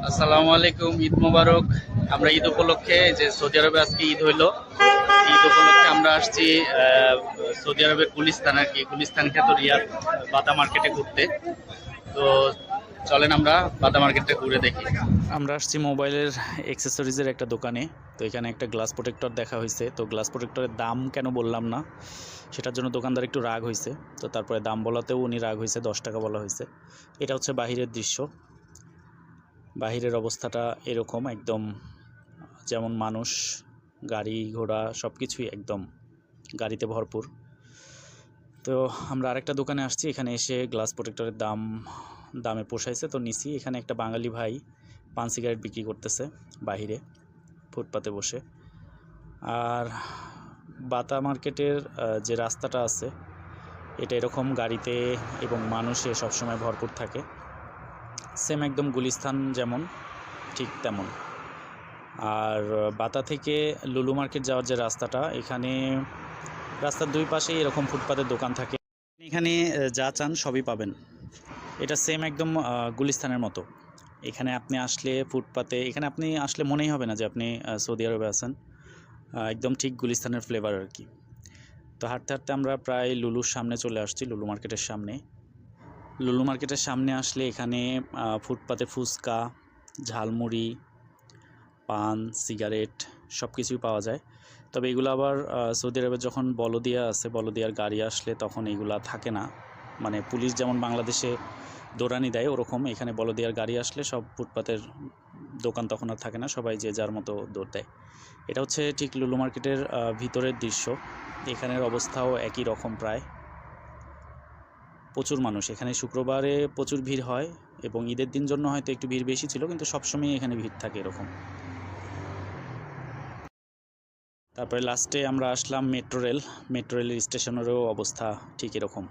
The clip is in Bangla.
আসসালামু আলাইকুম, ঈদ মোবারক। আমরা ঈদ উপলক্ষে যে সৌদি আরবে আজকে ঈদ হইলো, ঈদ উপলক্ষে আমরা আসছি সৌদি আরবের গুলিস্তান আর কি, গুলিস্তান খ্যাত রিয়াদ বাটা মার্কেটে ঘুরতে। তো চলেন আমরা বাটা মার্কেটটা ঘুরে দেখি। আমরা আসছি মোবাইলের অ্যাক্সেসরিজের একটা দোকানে। তো এখানে একটা গ্লাস প্রোটেক্টর দেখা হয়েছে। তো গ্লাস প্রোটেক্টরের দাম কেন বললাম না, সেটার জন্য দোকানদার একটু রাগ হয়েছে। তো তারপরে দাম বলাতেও উনি রাগ হয়েছে, 10 টাকা বলা হয়েছে। এটা হচ্ছে বাহিরের দৃশ্য। বাহিরের অবস্থাটা এরকম একদম, যেমন মানুষ, গাড়ি ঘোড়া সব কিছুই একদম গাড়িতে ভরপুর। তো আমরা আরেকটা দোকানে আসছি, এখানে এসে গ্লাস প্রোটেক্টরের দামে পোষাইছে তো নিছি। এখানে একটা বাঙালি ভাই পান সিগারেট বিক্রি করতেছে বাহিরে ফুটপাতে বসে। আর বাটা মার্কেটের যে রাস্তাটা আছে, এটা এরকম গাড়িতে এবং মানুষে সবসময় ভরপুর থাকে। সেম একদম গুলিস্তান যেমন, ঠিক তেমন। আর বাতা থেকে লুলু মার্কেট যাওয়ার যে রাস্তাটা, এখানে রাস্তার দুই পাশেই এরকম ফুটপাতের দোকান থাকে। এখানে যা চান সবই পাবেন। এটা সেম একদম গুলিস্তানের মতো। এখানে আপনি আসলে ফুটপাতে, এখানে আপনি আসলে মনেই হবে না যে আপনি সৌদি আরবে আছেন। একদম ঠিক গুলিস্তানের ফ্লেভার আর কি। তো হাঁটতে হাঁটতে আমরা প্রায় লুলুর সামনে চলে আসছি, লুলু মার্কেটের সামনে। লুলু মার্কেটের সামনে আসলে এখানে ফুটপাতে ফুচকা, ঝালমুড়ি, পান, সিগারেট সব কিছুই পাওয়া যায়। তবে এগুলো আবার সৌদি আরবে যখন বলদিয়া আছে, বলদিয়ার গাড়ি আসলে তখন এগুলা থাকে না। মানে পুলিশ যেমন বাংলাদেশে দৌড়ানি দেয়, ওরকম এখানে বলদিয়ার গাড়ি আসলে সব ফুটপাতের দোকান তখন আর থাকে না, সবাই যে যার মতো দৌড় দেয়। এটা হচ্ছে ঠিক লুলু মার্কেটের ভিতরের দৃশ্য। এখানের অবস্থাও একই রকম প্রায়। প্রচুর মানুষ এখানে, শুক্রবারে প্রচুর ভিড় হয় এবং ঈদের দিন জন্য হয়তো একটু ভিড় বেশি ছিল, কিন্তু সবসময় এখানে ভিড় থাকে এরকম। তারপরে লাস্টে আমরা আসলাম মেট্রো রেলের স্টেশনেরও অবস্থা ঠিক এরকম।